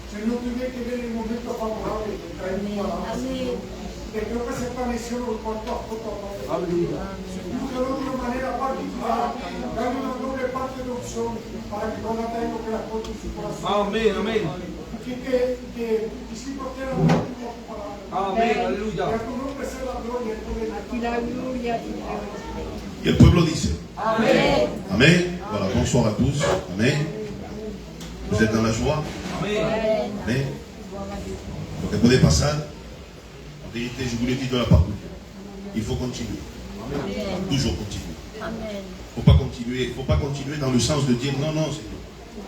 Se no tuviera que ver el momento favorable que traemos para la nación, que creo que se estableció el cuarto a foto. Busca de una manera particular, dame una doble parte de opción para que pueda traer lo que la puerta en su corazón. Amén, amén. Que discípulos tengan un último palabra. Amén, aleluya. Que a tu nombre sea la gloria. Aquí la gloria. Et le peuple dit Amen. Amen. Voilà, bonsoir à tous. Amen. Vous êtes dans la joie. Amen. Amen. Donc après des passages, en vérité, je vous le dis dans la parole. Il faut continuer. Amen. Toujours continuer. Amen. Il ne faut pas continuer dans le sens de dire non, non, c'est non.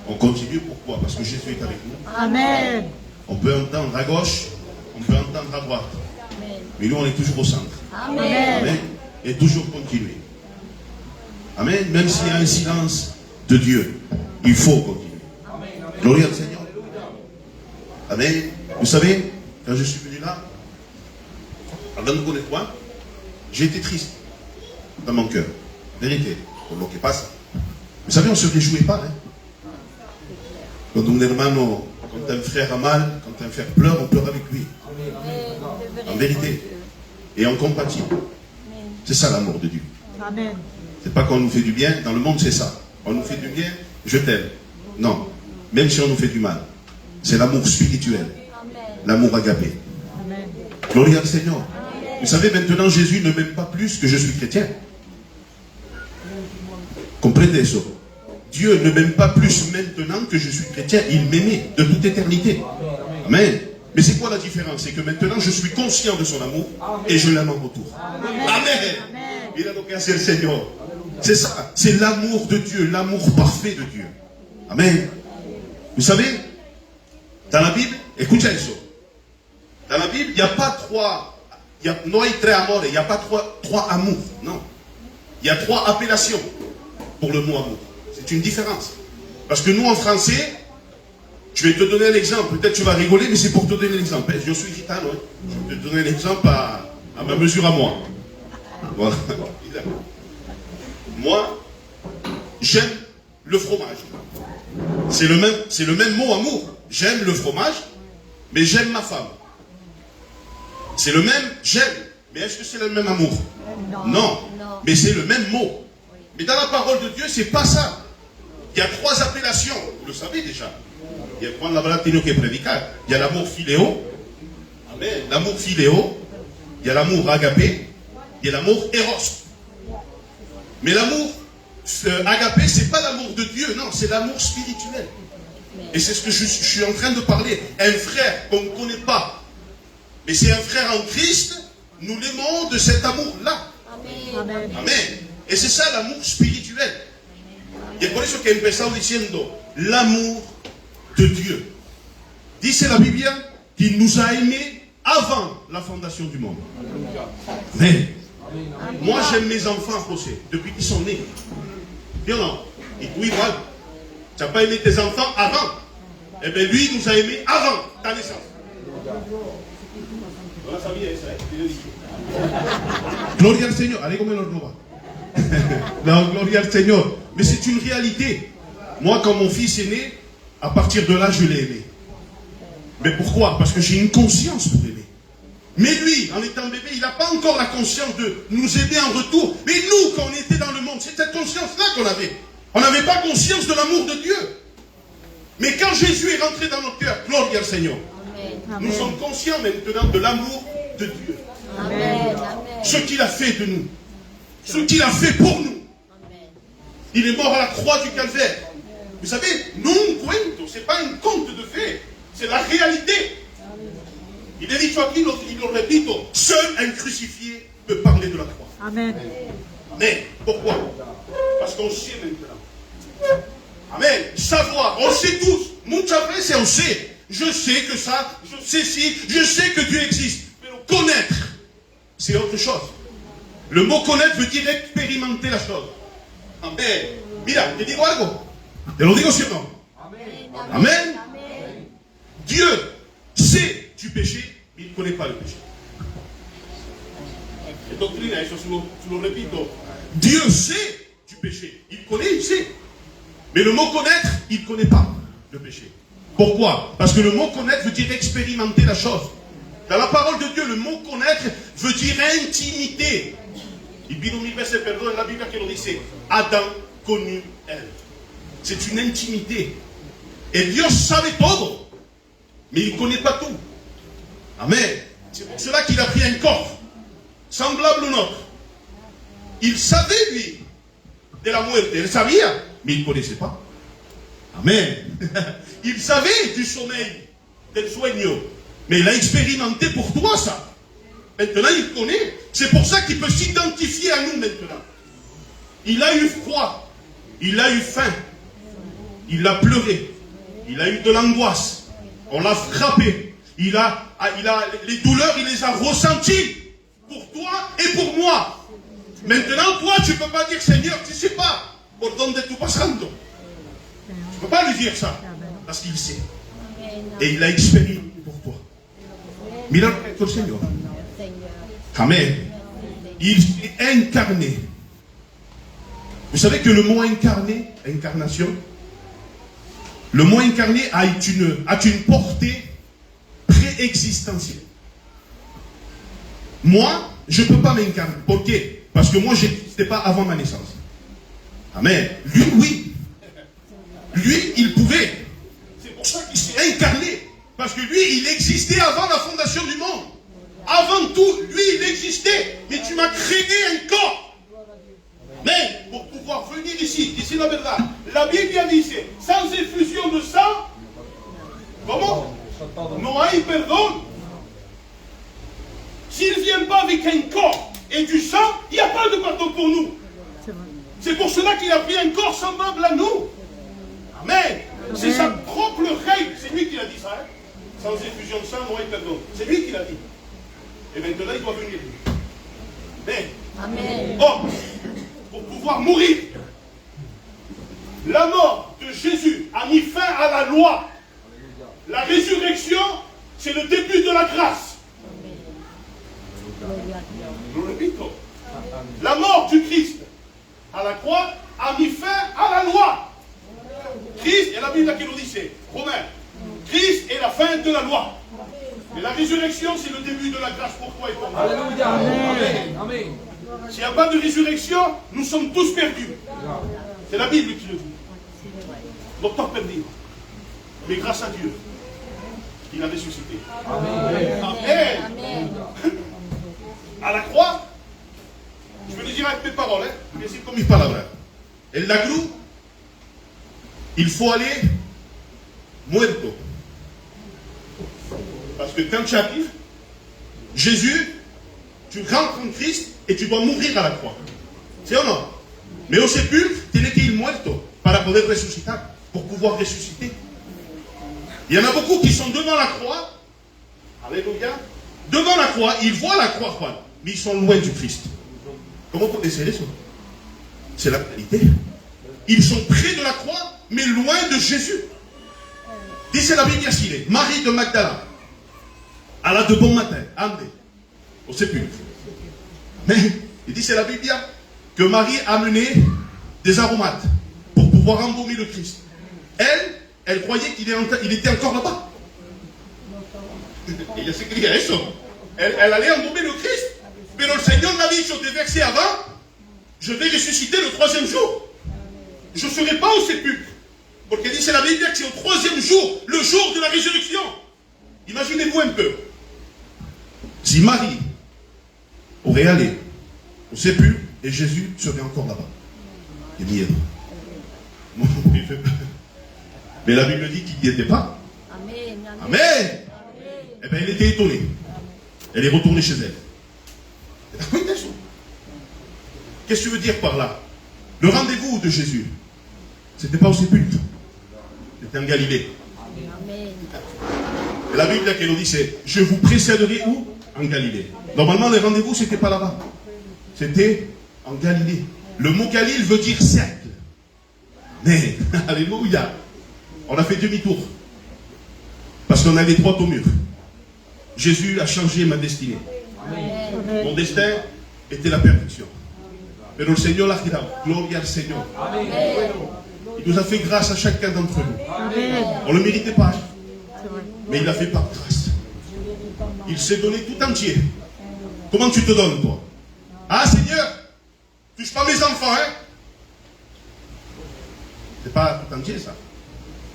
On continue pourquoi? Parce que Jésus est avec nous. Amen. On peut entendre à gauche, on peut entendre à droite. Amen. Mais nous, on est toujours au centre. Amen. Amen. Et toujours continuer. Amen. Même s'il y a un silence de Dieu, il faut continuer. Gloire au Seigneur. Amen. Vous savez, quand je suis venu là, avant de connaître moi, j'ai été triste dans mon cœur. Vérité. On ne bloquait pas ça. Vous savez, on ne se réjouit pas. Hein? Quand un hermano, quand un frère a mal, quand un frère pleure, on pleure avec lui. En vérité. Et en compatit. C'est ça l'amour de Dieu. Amen. C'est pas qu'on nous fait du bien. Dans le monde, c'est ça. On nous fait du bien, je t'aime. Non. Même si on nous fait du mal. C'est l'amour spirituel. L'amour agapé. Gloire au Seigneur. Amen. Vous savez, maintenant, Jésus ne m'aime pas plus que je suis chrétien. Comprenez ça. Dieu ne m'aime pas plus maintenant que je suis chrétien. Il m'aimait de toute éternité. Amen. Mais c'est quoi la différence? C'est que maintenant, je suis conscient de son amour et je l'aime en retour. Amen. Il a donc c'est le Seigneur. C'est ça. C'est l'amour de Dieu, l'amour parfait de Dieu. Amen. Vous savez, dans la Bible, écoutez ça. Dans la Bible, il n'y a pas trois. Il n'y a pas trois amours. Non. Il y a trois appellations pour le mot amour. C'est une différence. Parce que nous, en français, je vais te donner un exemple. Peut-être tu vas rigoler, mais c'est pour te donner l'exemple. Je suis gitano. Je vais te donner l'exemple à ma mesure à moi. Voilà. Moi, j'aime le fromage. C'est le même mot amour. J'aime le fromage, mais j'aime ma femme. C'est le même j'aime. Mais est-ce que c'est le même amour? Non. Mais c'est le même mot. Mais dans la parole de Dieu, c'est pas ça. Il y a trois appellations. Vous le savez déjà. Il y a il y a l'amour philéo. Amen. L'amour philéo. Il y a l'amour agapé. Il y a l'amour éros. Mais l'amour agapé, c'est pas l'amour de Dieu, non, c'est l'amour spirituel. Et c'est ce que je suis en train de parler. Un frère qu'on ne connaît pas, mais c'est un frère en Christ, nous l'aimons de cet amour-là. Amen. Amen. Et c'est ça l'amour spirituel. Et por eso que empezamos diciendo l'amour de Dieu. Dice la Bible qu'il nous a aimés avant la fondation du monde. Amen. Moi j'aime mes enfants, José, depuis qu'ils sont nés. Dis non, et toi igual. Tu n'as pas aimé tes enfants avant. Eh bien lui nous a aimés avant ta naissance. Gloria al Seigneur. Allez, comme le roi. Non, gloria al Seigneur. Mais c'est une réalité. Moi, quand mon fils est né, à partir de là, je l'ai aimé. Mais pourquoi? Parce que j'ai une conscience pour aimer. Mais lui, en étant bébé, il n'a pas encore la conscience de nous aimer en retour. Mais nous, quand on était dans le monde, c'est cette conscience-là qu'on avait. On n'avait pas conscience de l'amour de Dieu. Mais quand Jésus est rentré dans notre cœur, gloire au Seigneur, nous sommes conscients maintenant de l'amour de Dieu. Amen. Ce qu'il a fait de nous. Ce qu'il a fait pour nous. Il est mort à la croix du calvaire. Vous savez, non cuento, ce n'est pas un conte de fait. C'est la réalité. Il est dit, il le répète, seul un crucifié peut parler de la croix. Amen. Mais pourquoi? Parce qu'on sait maintenant. Amen. Savoir, on sait tous. Muchas veces on sait. Je sais que ça, je sais si, je sais que Dieu existe. Mais connaître, c'est autre chose. Le mot connaître veut dire expérimenter la chose. Amen. Mira, te digo algo. Te lo digo si o no. Amen. Dieu sait du péché, mais il ne connaît pas le péché. Et doctrina, eso se lo repito. Dieu sait du péché. Il connaît, il sait. Mais le mot connaître, il ne connaît pas le péché. Pourquoi? Parce que le mot connaître veut dire expérimenter la chose. Dans la parole de Dieu, le mot connaître veut dire intimité. Il dit perdón, la Bible qui le dit, Adam connut elle. C'est une intimité. Et Dieu savait tout, mais il ne connaît pas tout. Amen. C'est pour cela qu'il a pris un corps, semblable au nôtre. Il savait, lui, de la muerte. Il savait, mais il ne connaissait pas. Amen. Il savait du sommeil, del sueño. Mais il a expérimenté pour toi ça. Maintenant, il connaît. C'est pour ça qu'il peut s'identifier à nous maintenant. Il a eu froid. Il a eu faim. Il a pleuré. Il a eu de l'angoisse. On l'a frappé. Il a les douleurs, il les a ressenties. Pour toi et pour moi. Maintenant, toi, tu ne peux pas dire, Seigneur, tu ne sais pas. Por donde tu pasando. Tu ne peux pas lui dire ça. Parce qu'il sait. Et il a expérimenté pour toi. Mira le Seigneur. Amen. Il s'est incarné. Vous savez que le mot incarné, incarnation, le mot incarné a une portée préexistentielle. Moi, je ne peux pas m'incarner. Pourquoi? Parce que moi, je n'existais pas avant ma naissance. Amen. Lui, oui. Lui, il pouvait. C'est pour ça qu'il s'est incarné. Parce que lui, il existait avant la fondation du monde. Avant tout, lui, il existait. Mais tu m'as créé un corps. Mais pour pouvoir venir ici, c'est la verdad. La Bible dit, sans effusion de sang, comment? Non hay pardon. S'il ne vient pas avec un corps et du sang, il n'y a pas de pardon pour nous. C'est pour cela qu'il a pris un corps semblable à nous. Amen. C'est sa propre règle. C'est lui qui a dit ça. Hein? Sans effusion de sang, non hay pardon. C'est lui qui l'a dit. Et maintenant, il doit venir. Mais, Amen. Oh, pour pouvoir mourir, la mort de Jésus a mis fin à la loi. La résurrection, c'est le début de la grâce. Je le répète. La mort du Christ à la croix a mis fin à la loi. Christ, et la Bible qui nous dit, c'est Romain, Christ est la fin de la loi. Mais la résurrection, c'est le début de la grâce pour toi et pour moi. Alléluia. Amen. Amen. S'il n'y a pas de résurrection, nous sommes tous perdus. C'est la Bible qui le dit. Docteur perdu. Mais grâce à Dieu, il a ressuscité. Amen. Amen. À la croix, je vais le dire avec mes paroles, mais c'est comme il parle. Et la cruz, il faut aller muerto. Parce que quand tu arrives, Jésus, tu rentres en Christ et tu dois mourir à la croix. C'est ou non? Mais au sépulcre, tienes que ir muerto para poder resucitar, pour pouvoir ressusciter. Il y en a beaucoup qui sont devant la croix. Alléluia. Devant la croix, ils voient la croix, Juan, mais ils sont loin du Christ. Comment vous décéder ça? C'est la réalité. Ils sont près de la croix, mais loin de Jésus. Dice la Bible ici, Marie de Magdala, elle a de bon matin, ande, au sépulcre. Mais il dit, c'est la Bible que Marie a amené des aromates pour pouvoir embaumer le Christ. Elle croyait qu'il était encore là-bas. Et il y a ce qu'il y a ça. Elle allait embaumer le Christ. Mais le Seigneur l'a dit sur des versets avant, je vais ressusciter le 3e jour. Je ne serai pas au sépulcre. Parce qu'il dit, c'est la Bible que c'est au 3e jour, le jour de la résurrection. Imaginez-vous un peu. Si Marie aurait allé au sépulcre et Jésus serait encore là-bas. Il n'y est pas. Mais la Bible dit qu'il n'y était pas. Amen. Amen. Eh bien, elle était étonnée. Elle est retournée chez elle. Qu'est-ce que tu veux dire par là? Le rendez-vous de Jésus, ce n'était pas au sépulcre. C'était en Galilée. Amen. Et la Bible qui nous dit, c'est « Je vous précéderai où ?» En Galilée. Normalement, le rendez-vous, ce n'était pas là-bas. C'était en Galilée. Le mot Galilée veut dire cercle. Mais, alléluia, on a fait demi-tour. Parce qu'on allait droit au mur. Jésus a changé ma destinée. Amen. Mon destin était la perdition. Mais le Seigneur l'a tirado. Gloria al Señor. Amen. Il nous a fait grâce à chacun d'entre nous. Amen. On ne le méritait pas, hein. C'est vrai. Mais il l'a fait par grâce. Il s'est donné tout entier. Comment tu te donnes, toi? Ah, Seigneur, touche pas mes enfants, hein? C'est pas tout entier, ça.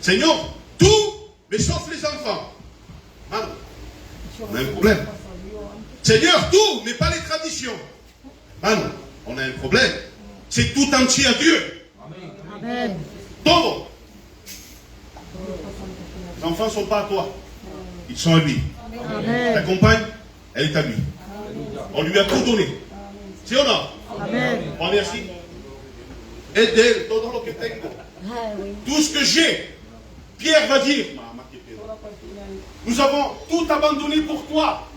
Seigneur, tout, mais sauf les enfants. Ah, on a un problème. Seigneur, tout, mais pas les traditions. Ah non, on a un problème. C'est tout entier à Dieu. Amen. Todo. Les enfants ne sont pas à toi. Ils sont à lui. Ta Amen. compagne, elle est à lui. On lui a tout donné. C'est ou non? Amen. On merci. Et d'elle, todo lo que tengo. Ah oui. Tout ce que j'ai. Pierre va dire, nous avons tout abandonné pour toi.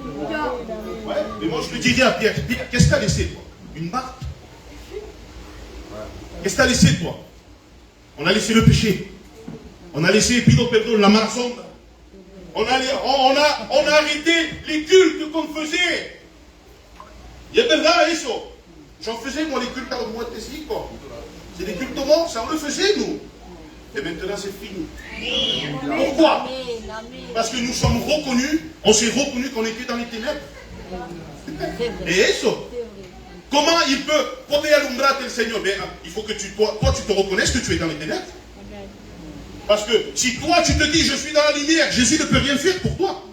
Ouais, mais moi je le dirais à Pierre, Pierre, qu'est-ce que tu as laissé, toi? Une marque? Qu'est-ce que tu as laissé, toi? On a laissé le péché. On a laissé, pido perdón, la mala sombra. On a arrêté les cultes qu'on faisait. Il y a verdad eso. J'en faisais, moi, les cultes à Guatemala. C'est des cultes morts, ça on le faisait, nous. Et maintenant, c'est fini. Pourquoi? Amen. Amen. Parce que nous sommes reconnus, on s'est reconnus qu'on était dans les ténèbres. C'est vrai. Et eso. C'est vrai. Comment il peut poder alumbrarte le Seigneur? Mais il faut que toi, tu te reconnaisses que tu es dans les ténèbres. Parce que si toi, tu te dis, je suis dans la lumière, Jésus ne peut rien faire pour toi.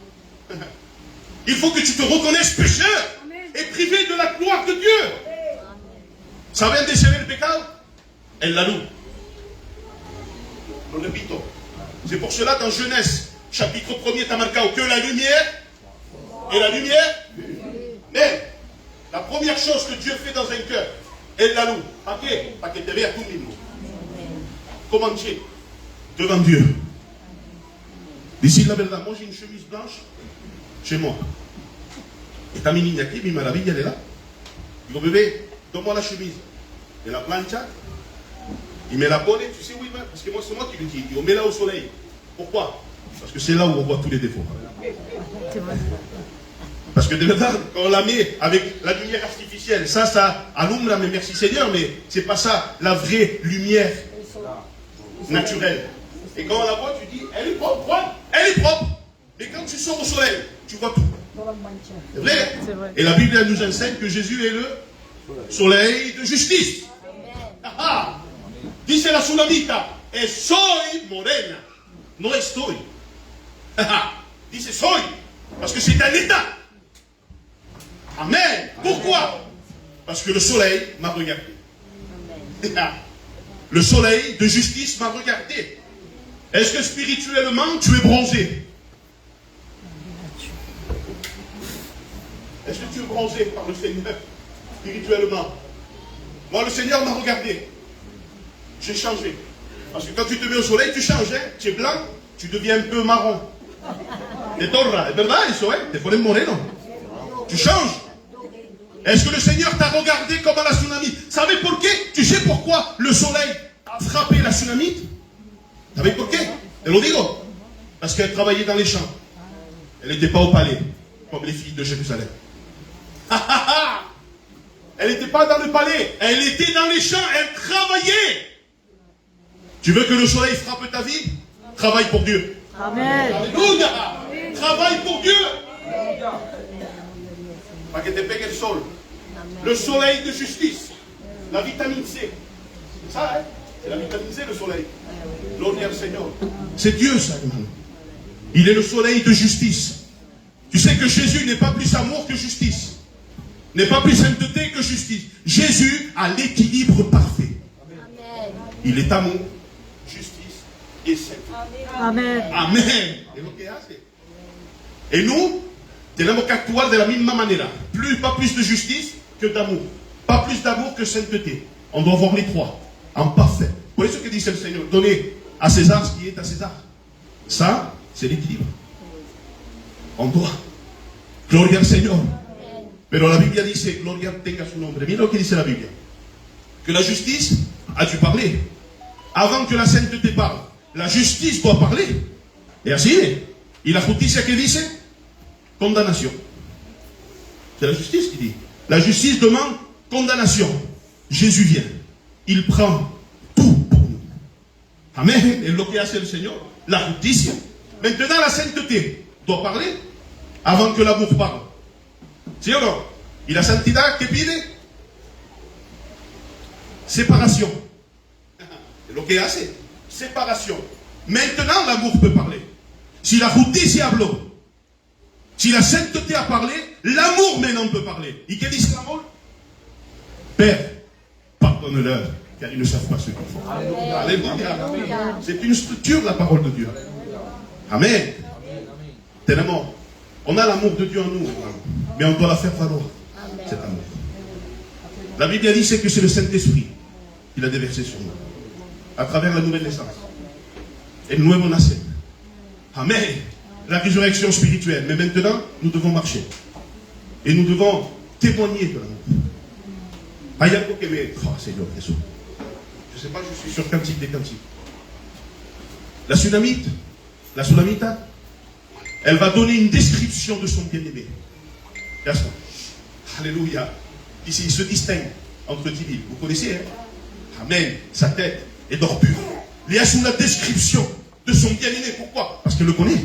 Il faut que tu te reconnaisses pécheur et privé de la gloire de Dieu. ¿Saben deshacer el pecado? En la luz. Lo repito. C'est pour cela dans Genèse, chapitre 1er, t'as marqué que la lumière et la lumière. Mais la première chose que Dieu fait dans un cœur, elle la loue. ¿Para qué? Para que te vea tú mismo. Comment Dieu? Devant Dieu. D'ici la verdad, moi j'ai une chemise blanche chez moi. Et t'as mis niña aquí, mi maravilla, elle est là. Digo, bébé, donne-moi la chemise. Et la plancha, il me la pone, tu sais où il va? Parce que moi, c'est moi qui lui dis. On met là au soleil. Pourquoi? Parce que c'est là où on voit tous les défauts. C'est vrai. Parce que de verdad, quand on la met avec la lumière artificielle, ça alumbra, mais merci Seigneur, mais c'est pas ça la vraie lumière naturelle. Et quand on la voit, tu dis, elle est propre, quoi? Elle est propre. Mais quand tu sors au soleil, tu vois tout. C'est vrai? C'est vrai. Et la Bible elle nous enseigne que Jésus est le soleil de justice. Ah, dice la Sunamita, soy morena, no estoy. Dice soy, parce que c'est un état. Amen. Pourquoi? Parce que le soleil m'a regardé. Le soleil de justice m'a regardé. Est-ce que spirituellement tu es bronzé? Est-ce que tu es bronzé par le Seigneur spirituellement? Moi, le Seigneur m'a regardé. J'ai changé. Parce que quand tu te mets au soleil, tu changes. Hein? Tu es blanc, tu deviens un peu marron. Te torra. Es verdad eso, hein? Te pones moreno. Tu changes. Est-ce que le Seigneur t'a regardé comme à la tsunami? Savez pour qué? Tu sais pourquoi le soleil a frappé la tsunami? Savez pour qué? Te lo digo. Parce qu'elle travaillait dans les champs. Elle n'était pas au palais, comme les filles de Jérusalem. Elle n'était pas dans le palais, elle était dans les champs, elle travaillait. Tu veux que le soleil frappe ta vie? Travaille pour Dieu. Amen. Alléluia. Travaille pour Dieu. Pas que te pegue le sol. Le soleil de justice. La vitamine C. C'est ça, hein? C'est la vitamine C, le soleil. Gloire au Seigneur. C'est Dieu, ça, hermano. Il est le soleil de justice. Tu sais que Jésus n'est pas plus amour que justice. N'est pas plus sainteté que justice. Jésus a l'équilibre parfait. Amen. Il est amour, justice et sainteté. Amen. Amén. Es lo que hace. Et nous, tenemos que actuar de la misma manera. Pas plus de justice que d'amour. Pas plus d'amour que sainteté. On doit voir les trois en parfait. Por eso que dice el Seigneur, donnez à César ce qui est à César. Ça, c'est l'équilibre. On doit. Gloria al Señor. Pero la Biblia dice, gloria tenga su nombre. Mira lo que dice la Biblia. Que la justice a dû parler. Avant que la sainteté parle, la justice doit parler. Et así, y la justicia que dice, condamnation. C'est la justice qui dit. La justice demande condamnation. Jésus vient. Il prend tout pour nous. Amen. Et lo que hace el Señor, la justicia. Maintenant, la sainteté doit parler avant que l'amour parle. ¿Sí o no? Y la santidad que pide, séparation. Et lo que hace, séparation. Maintenant, l'amour peut parler. Si la justicia habló, si la sainteté a parlé, l'amour maintenant peut parler. Et que dit l'amour? Père, pardonne-leur, car ils ne savent pas ce qu'ils font. Alléluia. C'est une structure, la parole de Dieu. Amen. Tellement. On a l'amour de Dieu en nous, mais on doit la faire valoir, cet amour. La Bible dit c'est que c'est le Saint-Esprit qui l'a déversé sur nous, à travers la nouvelle naissance. Et nous nuevo nacer. Amen. La résurrection spirituelle. Mais maintenant, nous devons marcher. Et nous devons témoigner de l'amour. Oh Seigneur Jésus. Je ne sais pas, je suis sur cantique des cantiques. La Sulamite, elle va donner une description de son bien-aimé. Gaston. Alléluia. Ici, il se distingue entre Tibille. Vous connaissez, hein? Amen. Sa tête est d'or pur. Il y a sous la description de son bien-aimé. Pourquoi? Parce qu'elle le connaît.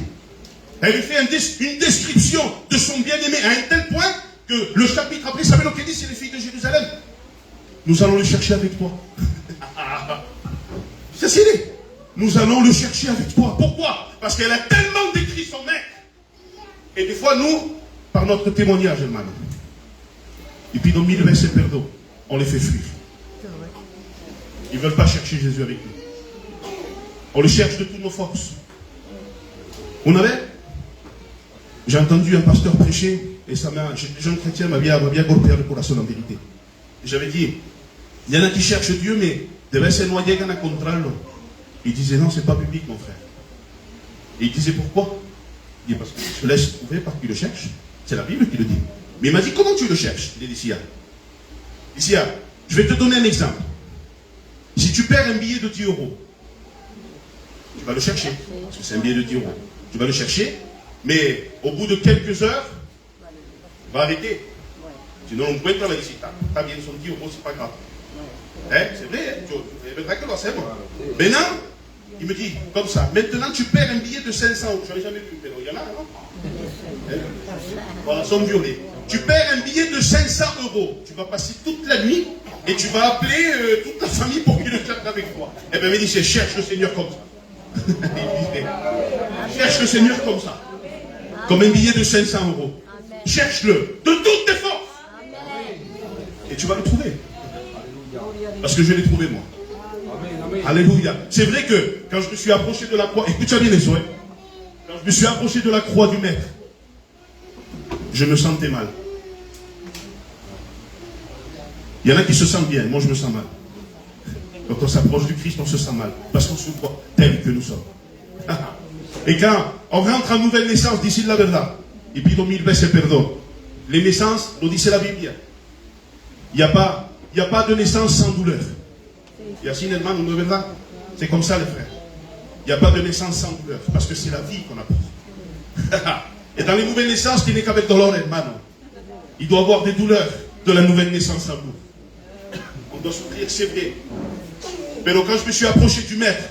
Elle lui fait une description de son bien-aimé à un tel point que le chapitre après, savez ce qu'il dit, c'est les filles de Jérusalem. Nous allons le chercher avec toi. C'est stylé. Nous allons le chercher avec toi. Pourquoi? Parce qu'elle a tellement décrit son maître. Et des fois, nous, par notre témoignage, hermano, et puis dans 1000 versets perdants, on les fait fuir. Ils ne veulent pas chercher Jésus avec nous. On le cherche de toutes nos forces. Vous n'avez? J'ai entendu un pasteur prêcher, et ça m'a, jeune chrétien m'a bien golpeé le corazon en vérité. J'avais dit, il y en a qui cherchent Dieu, mais de veces no llegan a encontrarlo. Il disait, non, c'est pas biblique, mon frère. Et il disait, pourquoi? Il dit, parce qu'il se laisse trouver parce qu'il le cherche. C'est la Bible qui le dit. Mais il m'a dit, comment tu le cherches? Il dit, ici, je vais te donner un exemple. Si tu perds un billet de 10 euros, tu vas le chercher, parce que c'est un billet de 10 euros. Tu vas le chercher, mais au bout de quelques heures, tu vas arrêter. Sinon, on peut travailler ici. T'as bien son 10 euros, c'est pas grave. Hein? C'est vrai, c'est bon. Maintenant, il me dit, comme ça, maintenant tu perds un billet de 500 euros. Je n'avais jamais vu, mais il y en a, non? Voilà, somme violée. Tu perds un billet de 500 euros. Tu vas passer toute la nuit et tu vas appeler toute ta famille pour qu'il le cherche avec toi. Eh bien, il me dit, cherche le Seigneur comme ça. Cherche le Seigneur comme ça. Comme un billet de 500 euros. Cherche-le de toutes tes forces. Et tu vas le trouver. Parce que je l'ai trouvé moi. Alléluia. C'est vrai que quand je me suis approché de la croix, écoute bien les oreilles. Quand je me suis approché de la croix du Maître, je me sentais mal. Il y en a qui se sentent bien, moi je me sens mal. Quand on s'approche du Christ, on se sent mal. Parce qu'on se voit tel que nous sommes. Et quand on rentre en nouvelle naissance, d'ici la verdad, et puis dans 1000 veces perdon, les naissances, nous dit c'est la Bible. Il n'y a pas de naissance sans douleur. Et así, hermano, de verdad, c'est comme ça les frères. Il n'y a pas de naissance sans douleur, parce que c'est la vie qu'on apporte. Et dans les nouvelles naissances, il n'est qu'avec douleur, hermano. Il doit y avoir des douleurs de la nouvelle naissance en nous. On doit souffrir, c'est vrai. Mais quand je me suis approché du Maître,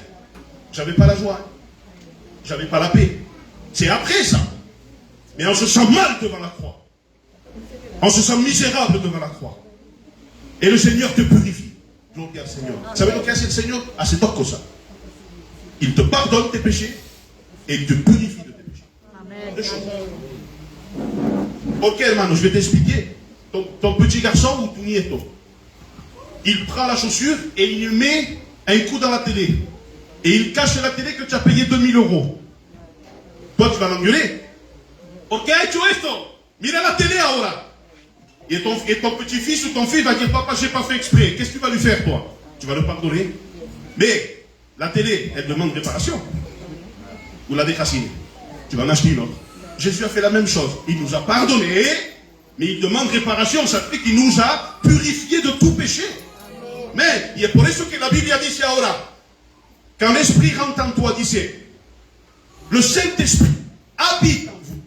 j'avais pas la joie, j'avais pas la paix. C'est après ça. Mais on se sent mal devant la croix. On se sent misérable devant la croix. Et le Seigneur te purifie. Gloire au Seigneur. Vous savez ce qu'est le Seigneur? Ah, c'est comme ça. Il te pardonne tes péchés et il te purifie de tes péchés. Amen. Deux choses. Ok, hermano, je vais t'expliquer. Ton petit garçon ou ton nieto, il prend la chaussure et il met un coup dans la télé. Et il cache la télé que tu as payé 2000 euros. Toi, tu vas l'engueuler. Ok, tu es esto. Mira la télé ahora. Et ton petit-fils ou ton fils va dire, papa, j'ai pas fait exprès. Qu'est-ce que tu vas lui faire, toi? Tu vas le pardonner. Mais la télé, elle demande réparation. Ou la décrasiner. Tu vas en acheter une autre. Jésus a fait la même chose. Il nous a pardonné, mais il demande réparation. Ça fait qu'il nous a purifiés de tout péché. Mais, il est pour ça que la Bible a dit c'est ahora. Quand l'Esprit rentre en toi, dit le Saint-Esprit habite en vous.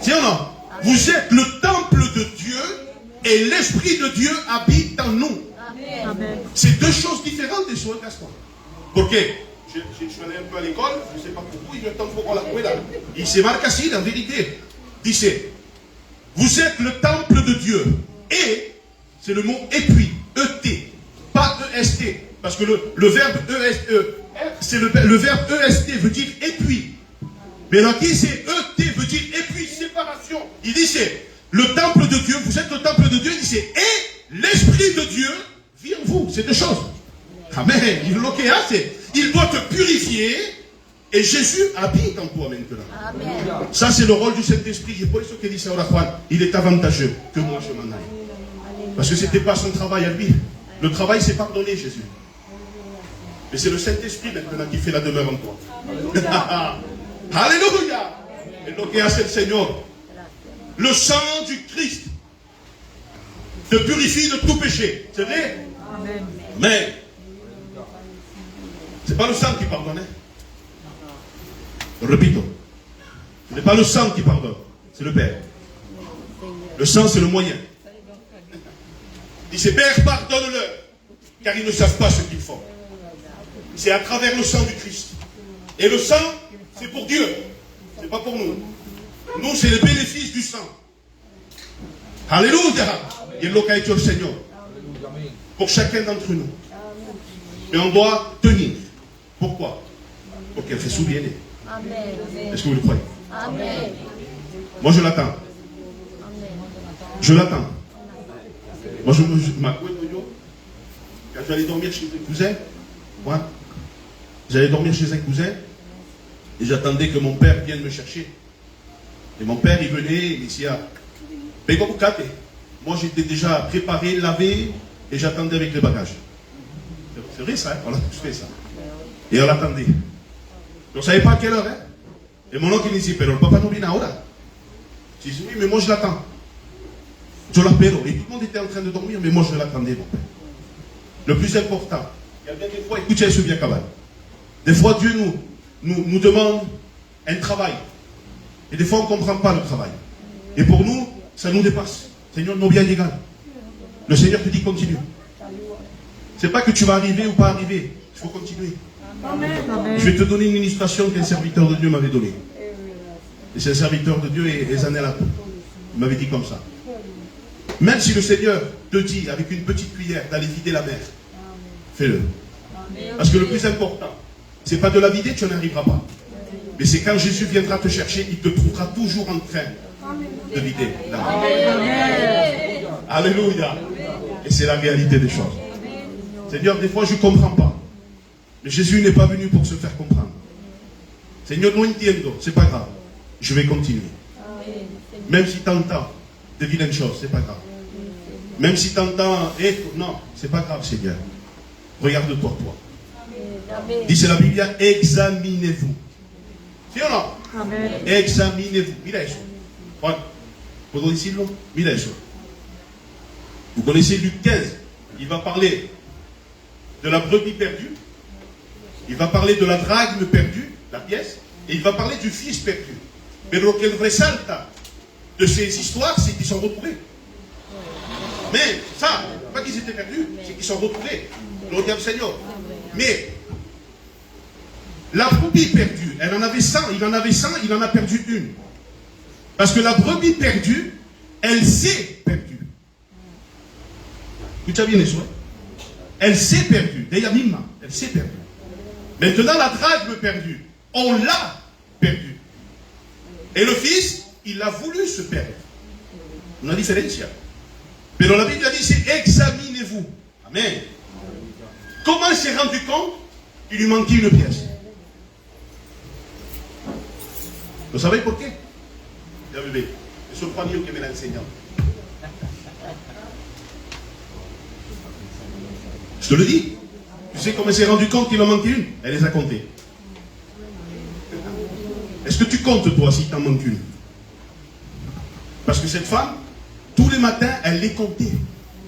C'est ou non? Vous êtes le temple de Dieu et l'Esprit de Dieu habite en nous. Amen. C'est deux choses différentes des soins, Gaston. Porque je suis allé un peu à l'école, je ne sais pas pour vous, yo tampoco a la escuela. Y se marca así, la vérité. Dice, vous êtes le temple de Dieu. Et, c'est le mot et puis, E-T, pas E-S-T. Parce que le verbe c'est le verbe EST veut dire et puis. Mais là, qui c'est ET veut dire et puis, séparation. Il dit c'est le temple de Dieu, vous êtes le temple de Dieu, il dit c'est et l'Esprit de Dieu vit en vous. C'est deux choses. Amen. Il doit te purifier et Jésus habite en toi maintenant. Amen. Ça, c'est le rôle du Saint-Esprit. Et pour ce qu'il dit ça, il est avantageux que moi je m'en aille. Parce que ce n'était pas son travail à lui. Le travail, c'est pardonner Jésus. Mais c'est le Saint-Esprit maintenant qui fait la demeure en toi. Alléluia. Et donc, c'est le Seigneur. Le sang du Christ te purifie de tout péché. C'est vrai? Amen. Mais, c'est pas le sang qui pardonne. Repito. Ce n'est pas le sang qui pardonne. C'est le Père. Le sang, c'est le moyen. Il dit, Père, pardonne-leur, car ils ne savent pas ce qu'ils font. C'est à travers le sang du Christ. Et le sang, c'est pour Dieu. C'est pas pour nous. Nous, c'est le bénéfice du sang. Alléluia. Et l'eau qu'a été le Seigneur. Pour chacun d'entre nous. Mais on doit tenir. Pourquoi? Pour qu'elle fait souvenir. Est-ce que vous le croyez? Amen. Moi, je l'attends. Je l'attends. Moi, quand j'allais dormir chez un cousin, j'allais dormir chez un cousin et j'attendais que mon père vienne me chercher. Et mon père, il venait, il disait, moi, j'étais déjà préparé, lavé, et j'attendais avec les bagages. C'est vrai ça, hein? On a tous fait ça. Et on l'attendait. On ne savait pas à quelle heure. Hein? Et mon oncle, il disait, pero le papa no viene ahora. Je dis, oui, mais moi, je l'attends. Je l'appelle. Et tout le monde était en train de dormir, mais moi, je l'attendais, mon père. Le plus important, il y a bien des fois, écoutez ce bien cabal. Des fois, Dieu nous demande un travail. Et des fois, on ne comprend pas le travail. Et pour nous, ça nous dépasse. Seigneur, non bien égal. Le Seigneur te dit continue. C'est pas que tu vas arriver ou pas arriver. Il faut continuer. Amen. Je vais te donner une illustration qu'un serviteur de Dieu m'avait donnée. Et c'est un serviteur de Dieu et Zanella. Il m'avait dit comme ça. Même si le Seigneur te dit avec une petite cuillère d'aller vider la mer, fais-le. Parce que le plus important, c'est pas de la vider, tu n'en arriveras pas. Mais c'est quand Jésus viendra te chercher, il te trouvera toujours en train de vider la mer. Alléluia. Et c'est la réalité des choses. Seigneur, des fois je ne comprends pas. Mais Jésus n'est pas venu pour se faire comprendre. Seigneur, no entiendo, c'est pas grave. Je vais continuer. Même si tu entends de vilaines choses, c'est pas grave. Même si tu entends, non, c'est pas grave, Seigneur. Regarde-toi, toi. Dit, c'est la Bible, examinez-vous. ¿Sí o no? Amen. Examinez-vous. Mira eso. Juan, ¿puedo decirlo? Mira eso. Vous connaissez Luc 15. Il va parler de la brebis perdue. Il va parler de la drachme perdue, la pièce. Et il va parler du fils perdu. Mais ce qu'il ressalta de ces histoires, c'est qu'ils sont retrouvés. Mais ça, pas qu'ils étaient perdus, c'est qu'ils sont retrouvés. Gloire au Seigneur. Mais la brebis perdue, elle en avait 100, il en avait 100, il en a perdu une. Parce que la brebis perdue, elle s'est perdue. Tu as bien les souhaits? Elle s'est perdue. D'ailleurs, elle s'est perdue. Maintenant, la drachme perdue, on l'a perdue. Et le fils, il a voulu se perdre. Una diferencia. Mais la Bible a dit, c'est examinez-vous. Amen. Comment il s'est rendu compte? Il lui manquait une pièce. Vous savez pourquoi? Ya bebé, es un Juanillo que me l'a enseñado. Je te le dis. Tu sais comment il s'est rendu compte qu'il en manquait une? Elle les a comptées. Est-ce que tu comptes toi si t'en manques une? Parce que cette femme, tous les matins, elle les comptait.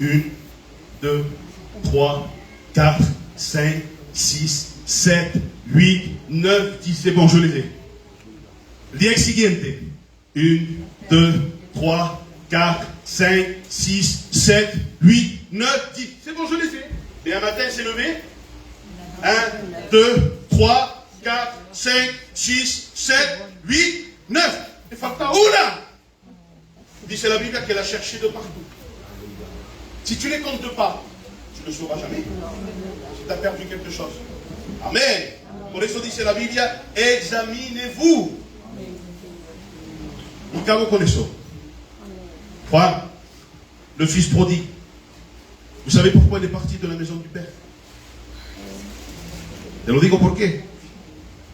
1, 2, 3, 4, 5, 6, 7, 8, 9, 10. C'est bon, je les ai. Día siguiente. 1, 2, 3, 4, 5, 6, 7, 8, 9, 10. C'est bon, je les ai. Et un matin, elle s'est levée. 1, 2, 3, 4, 5, 6, 7, 8, 9. Et Fata, oula! Dit c'est la Bible qu'elle a cherché de partout. Si tu ne les comptes pas, tu ne sauras jamais. Si tu as perdu quelque chose. Amen. Pour ça dit c'est la Bible, examinez-vous. Nous connaissons. Voilà. Le fils prodigue. Vous savez pourquoi il est parti de la maison du Père? Te lo digo por qué.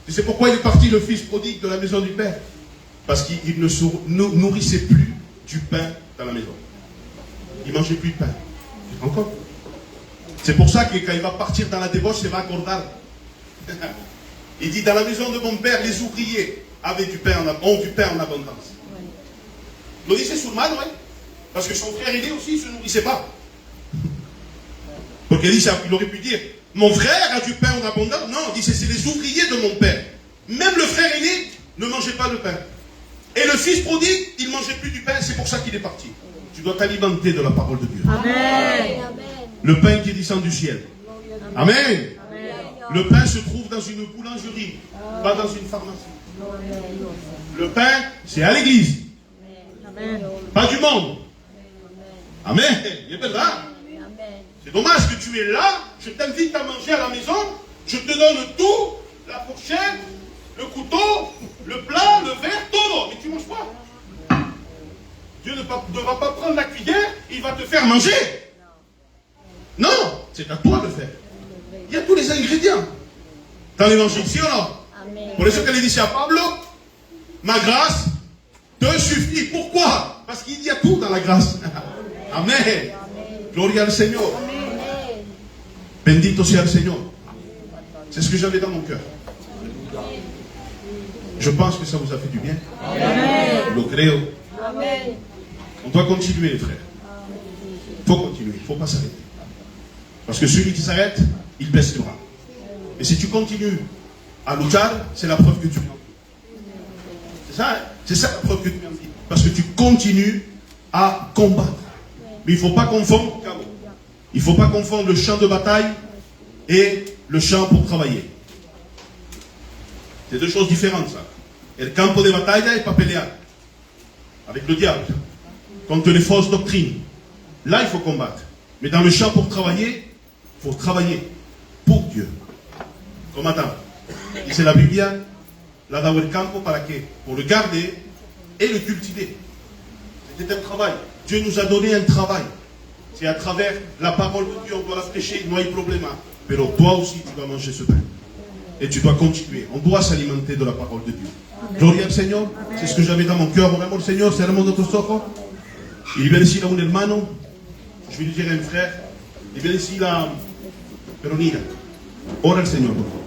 Tu sais pourquoi il est parti le fils prodigue de la maison du Père? Parce qu'il ne se nourrissait plus du pain dans la maison. Il ne mangeait plus de pain. Encore. C'est pour ça que quand il va partir dans la débauche, il va accorder. Il dit, dans la maison de mon père, les ouvriers avaient du pain ont du pain en abondance. Lo dice su hermano, parce que son frère aîné aussi ne se nourrissait pas. Donc il aurait pu dire, mon frère a du pain en abondance. Non, il dit, c'est les ouvriers de mon père. Même le frère aîné ne mangeait pas le pain. Et le fils prodigue, il ne mangeait plus du pain, c'est pour ça qu'il est parti. Tu dois t'alimenter de la parole de Dieu. Amen. Le pain qui descend du ciel. Amen. Le pain se trouve dans une boulangerie, pas dans une pharmacie. Le pain, c'est à l'église. Pas du monde. Amen. C'est dommage que tu es là. Je t'invite à manger à la maison. Je te donne tout. La fourchette, le couteau, le plat, le verre, tout. Mais tu ne manges pas. Dieu ne va pas prendre la cuillère. Il va te faire manger. Non. C'est à toi de le faire. Il y a tous les ingrédients dans l'évangile, si ou non? Pour ça qu'elle dit à Pablo, ma grâce te suffit. Pourquoi? Parce qu'il y a tout dans la grâce. Amen. Gloria al Señor. Bendito sea el Señor. C'est ce que j'avais dans mon cœur. Je pense que ça vous a fait du bien. Lo creo. On doit continuer, les frères. Il faut continuer, il ne faut pas s'arrêter. Parce que celui qui s'arrête, il baisse les bras. Et si tu continues à lutter, c'est la preuve que tu es en vie. C'est ça, hein? C'est ça la preuve que tu es en vie. Parce que tu continues à combattre. Mais il ne faut pas confondre, il ne faut pas confondre le champ de bataille et le champ pour travailler. C'est deux choses différentes, ça. Et le campo de batalla est pas pelear avec le diable, contre les fausses doctrines. Là, il faut combattre. Mais dans le champ pour travailler, il faut travailler pour Dieu. Comme attends. Et c'est la Bible, là dans le campo, para qué? Pour le garder et le cultiver. C'était un travail. Dieu nous a donné un travail. C'est à travers la parole de Dieu, on doit la prêcher, no hay problema. Mais toi aussi, tu dois manger ce pain. Et tu dois continuer. On doit s'alimenter de la parole de Dieu. Gloria al Señor. C'est ce que j'avais dans mon cœur. Oremos al Señor. Cerremos nuestros ojos. Il viene ici là un hermano. Je vais lui dire à un frère. Il viene ici là. Pero mira. Ora al Señor, por favor.